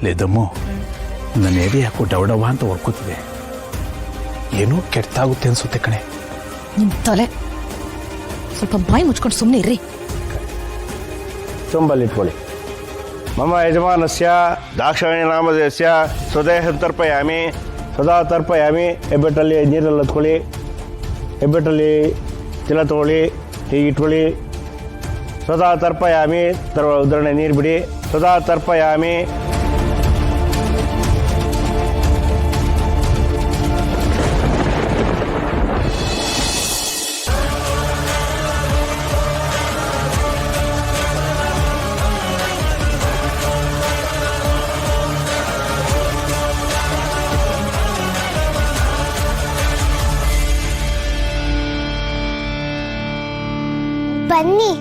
ಲೇದಮ್ಮು ನನ್ನ ಎದೆ ಯಾಕೋ ಡವಡವ ಅಂತ ಹೊರ್ಕೋತಿದೆ. ಏನೋ ಕೆಟ್ಟಾಗುತ್ತೆ ಅನ್ಸುತ್ತೆ ಕಣೆ. ನಿಮ್ ತಲೆ ಸ್ವಲ್ಪ ಬಾಯಿ ಮುಚ್ಕೊಂಡು ಸುಮ್ಮನೆ ಇರ್ರಿ. ಚೊಂಬಲ್ಲಿಟ್ಕೊಳ್ಳಿ. ಮಮ ಯಜಮಾನಸ್ಯ ದಾಕ್ಷಾಯಣಿ ನಾಮಧೇಯಸ್ಯ ಸ್ವದೇಹಂ ತರ್ಪಯಾಮಿ ಸದಾ ತರ್ಪಯಾಮಿ. ಹೆಬ್ಬೆಟ್ಟಲ್ಲಿ ನೀರಲ್ಲಿ ಹತ್ಕೊಳ್ಳಿ, ಹೆಬ್ಬೆಟ್ಟಲ್ಲಿ ತಿಲ ತಗೊಳ್ಳಿ, ಹೀಗೆ ಇಟ್ಕೊಳ್ಳಿ. ಸದಾ ತರ್ಪಯಾಮಿ, ಉದಾಹರಣೆ ನೀರು ಬಿಡಿ. ಸದಾ ತರ್ಪಯಾಮಿ. ಬನ್ನಿ.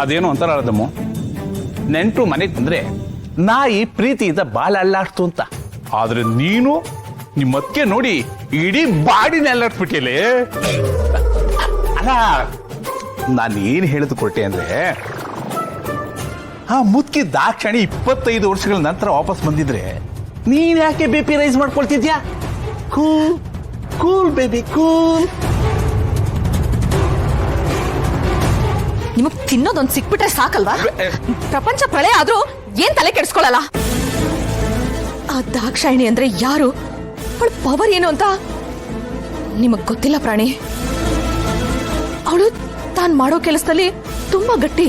ಅದೇನು ಅಂತಾರ ಅರ್ಧಮ್ಮು, ನೆಂಟು ಮನೆಗೆ ಬಂದ್ರೆ ನಾಯಿ ಪ್ರೀತಿಯಿಂದ ಬಾಲ ಅಲ್ಲಾಡ್ತು ಅಂತ. ಆದ್ರೆ ನೀನು ನಿಮ್ಮಕ್ಕೆ ನೋಡಿ ಇಡೀ ಬಾಡಿನ ಅಲ್ಲಾಡ್ಬಿಟ್ಟಿಲೆ. ಅಲ್ಲ, ನಾನು ಏನ್ ಹೇಳಿದು ಕೊಟ್ಟೆ ಅಂದ್ರೆ, ಆ ಮುದ್ಕಿ ದಾಕ್ಷಾಣಿ 25 ವರ್ಷಗಳ ನಂತರ ವಾಪಸ್ ಬಂದಿದ್ರೆ ನೀನ್ ಯಾಕೆ BP ರೈಸ್ ಮಾಡ್ಕೊಳ್ತಿದ್ಯಾ? Cool cool baby cool. ನಿಮಗ್ ತಿನ್ನೋದೊಂದು ಸಿಕ್ಬಿಟ್ರೆ ಸಾಕಲ್ವಾ? ಪ್ರಪಂಚ ಪ್ರಳಯ ಆದ್ರೂ ಏನ್ ತಲೆ ಕೆಡಿಸ್ಕೊಳ್ಳಲ್ಲ. ಆ ದಾಕ್ಷಾಯಿಣಿ ಅಂದ್ರೆ ಯಾರು, ಅವಳ ಪವರ್ ಏನು ಅಂತ ನಿಮಗ್ ಗೊತ್ತಿಲ್ಲ ಪ್ರಾಣಿ. ಅವಳು ತಾನ್ ಮಾಡೋ ಕೆಲಸದಲ್ಲಿ ತುಂಬಾ ಗಟ್ಟಿ.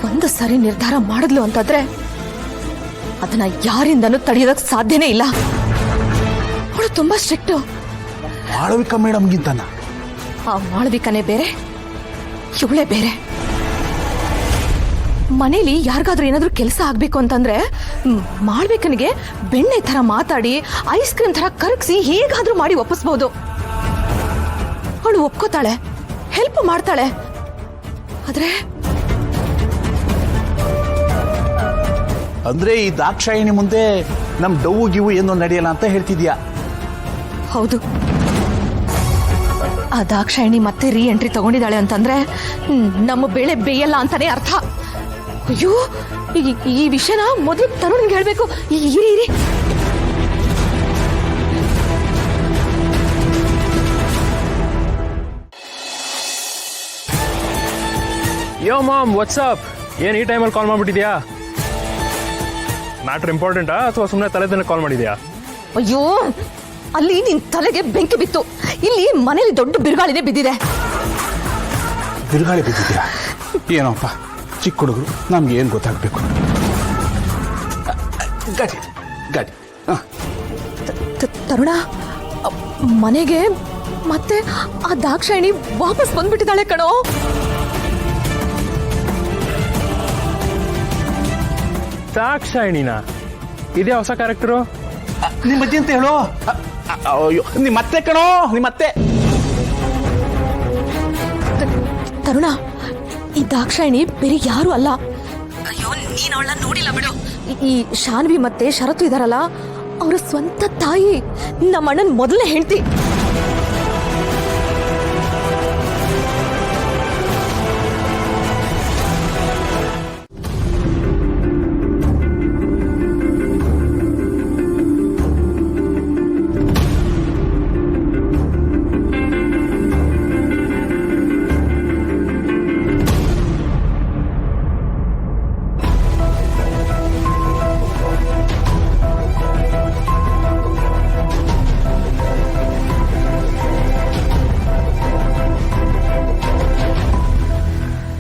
ಒಂದು ಸರಿ ನಿರ್ಧಾರ ಮಾಡಿದ್ಲು ಅಂತಂದ್ರೆ ಅದನ್ನ ಯಾರಿಂದನೂ ತಡೆಯೋದಕ್ ಸಾಧ್ಯನೇ ಇಲ್ಲ. ಅವಳು ತುಂಬಾ ಸ್ಟ್ರಿಕ್ಟ್. ಮಾಳವಿಕಾ ಮೇಡಮ್ಗಿಂತನ? ಆ ಮಾಳವಿಕನೇ ಬೇರೆ, ಇವಳೇ ಬೇರೆ. ಮನೇಲಿ ಯಾರಿಗಾದ್ರೂ ಏನಾದ್ರೂ ಕೆಲಸ ಆಗ್ಬೇಕು ಅಂತಂದ್ರೆ ಮಾಳ್ಬೇಕನಿಗೆ ಬೆಣ್ಣೆ ತರ ಮಾತಾಡಿ ಐಸ್ ಕ್ರೀಮ್ ತರ ಕರಗಿಸಿ ಹೇಗಾದ್ರೂ ಮಾಡಿ ಒಪ್ಪಿಸ್ಬಹುದು. ಅವಳು ಒಪ್ಕೋತಾಳೆ, ಹೆಲ್ಪ್ ಮಾಡ್ತಾಳೆ. ಆದ್ರೆ ಅಂದ್ರೆ ಈ ದಾಕ್ಷಾಯಿಣಿ ಮುಂದೆ ನಮ್ ಡವ್ವು ಗಿವು ಏನೋ ನಡೆಯಲ್ಲ ಅಂತ ಹೇಳ್ತಿದ್ಯಾ? ಹೌದು. ಆ ದಾಕ್ಷಾಯಿಣಿ ಮತ್ತೆ ರೀ ಎಂಟ್ರಿ ತಗೊಂಡಿದ್ದಾಳೆ ಅಂತಂದ್ರೆ ನಮ್ಮ ಬೆಳೆ ಬೇಯಲ್ಲ ಅಂತಾನೆ ಅರ್ಥ. ಅಯ್ಯೋ, ಈ ವಿಷಯನ ಮೊದಲು ತರುಣ್ಗೆ ಹೇಳ್ಬೇಕು. ಇರಿ. ಯೋ ಮಾಮ್, ವಾಟ್ಸಪ್? ಏನ್ ಈ ಟೈಮಲ್ಲಿ ಕಾಲ್ ಮಾಡ್ಬಿಟ್ಟಿದ್ಯಾ? ಮ್ಯಾಟ್ರ್ ಇಂಪಾರ್ಟೆಂಟಾ ಅಥವಾ ಸುಮ್ಮನೆ ತಲೆದನ್ನ ಕಾಲ್ ಮಾಡಿದ್ಯಾ? ಅಯ್ಯೋ, ಅಲ್ಲಿ ನಿನ್ ತಲೆಗೆ ಬೆಂಕಿ ಬಿತ್ತು, ಇಲ್ಲಿ ಮನೇಲಿ ದೊಡ್ಡ ಬಿರುಗಾಳಿನೇ ಬಿದ್ದಿದೆ. ಬಿರುಗಾಳಿ ಬಿದ್ದಿದ್ಯಾ? ಏನೋಪ್ಪ, ಚಿಕ್ಕ ಹುಡುಗರು, ನಮ್ಗೆ ಏನ್ ಗೊತ್ತಾಗ್ಬೇಕು? ಗಾಡಿ ಗಾಡಿ. ತರುಣ, ಮನೆಗೆ ಮತ್ತೆ ಆ ದಾಕ್ಷಾಯಿಣಿ ವಾಪಸ್ ಬಂದ್ಬಿಟ್ಟಿದ್ದಾಳೆ ಕಣೋ. ದಾಕ್ಷಾಯಿಣಿನಾ? ಇದೇ ಹೊಸ ಕ್ಯಾರೆಕ್ಟರು? ನಿಮ್ಮ ಅಜ್ಜಿ ಅಂತ ಹೇಳೋ. ಅಯ್ಯೋ, ನಿಮ್ಮತ್ತೆ ಕಣೋ, ನಿಮ್ಮತ್ತೆ. ತರುಣ, ಈ ದಾಕ್ಷಾಯಿಣಿ ಬೇರೆ ಯಾರು ಅಲ್ಲ. ಅಯ್ಯೋ, ನೀನ್ ಅವಳ ನೋಡಿಲ್ಲ ಬಿಡು. ಈ ಶಾನ್ವಿ ಮತ್ತೆ ಶರತ್ತು ಇದಾರಲ್ಲ, ಅವರ ಸ್ವಂತ ತಾಯಿ, ನಮ್ಮ ಅಣ್ಣನ್ ಮೊದಲನೇ ಹೆಂಡತಿ.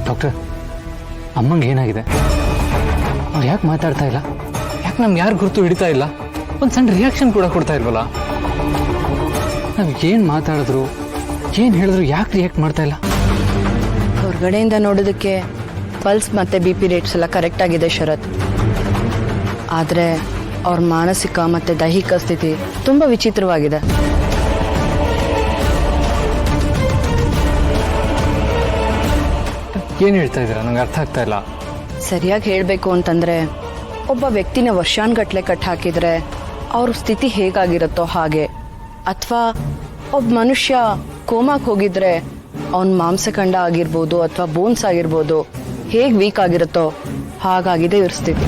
ಡಾಕ್ಟರ್, ಅಮ್ಮಂಗೆ ಏನಾಗಿದೆ? ಅವ್ರು ಯಾಕೆ ಮಾತಾಡ್ತಾ ಇಲ್ಲ? ಯಾಕೆ ನಮ್ಗೆ ಯಾರು ಗುರುತು ಹಿಡಿತಾ ಇಲ್ಲ? ಒಂದು ಸಣ್ಣ ರಿಯಾಕ್ಷನ್ ಕೂಡ ಕೊಡ್ತಾ ಇಲ್ವಲ್ಲ? ನಾವು ಏನು ಮಾತಾಡಿದ್ರು, ಏನು ಹೇಳಿದ್ರು ಯಾಕೆ ರಿಯಾಕ್ಟ್ ಮಾಡ್ತಾ ಇಲ್ಲ? ಹೊರಗಡೆಯಿಂದ ನೋಡೋದಕ್ಕೆ ಪಲ್ಸ್ ಮತ್ತೆ BP ರೇಟ್ಸ್ ಎಲ್ಲ ಕರೆಕ್ಟ್ ಆಗಿದೆ ಶರತ್. ಆದರೆ ಅವ್ರ ಮಾನಸಿಕ ಮತ್ತೆ ದೈಹಿಕ ಸ್ಥಿತಿ ತುಂಬ ವಿಚಿತ್ರವಾಗಿದೆ. ಏನು ಹೇಳ್ತಾ ಇದ್ದೀರಾ? ನಂಗೆ ಅರ್ಥ ಆಗ್ತಾ ಇಲ್ಲ. ಸರಿಯಾಗಿ ಹೇಳಬೇಕು ಅಂತಂದರೆ, ಒಬ್ಬ ವ್ಯಕ್ತಿನ ವರ್ಷಾನ್ಗಟ್ಲೆ ಕಟ್ ಹಾಕಿದರೆ ಅವ್ರ ಸ್ಥಿತಿ ಹೇಗಾಗಿರುತ್ತೋ ಹಾಗೆ, ಅಥವಾ ಒಬ್ಬ ಮನುಷ್ಯ ಕೋಮಾಕ್ ಹೋಗಿದ್ರೆ ಅವನ ಮಾಂಸಖಂಡ ಆಗಿರ್ಬೋದು ಅಥವಾ ಬೋನ್ಸ್ ಆಗಿರ್ಬೋದು ಹೇಗೆ ವೀಕ್ ಆಗಿರುತ್ತೋ ಹಾಗಾಗಿದೆ ಇವ್ರ ಸ್ಥಿತಿ.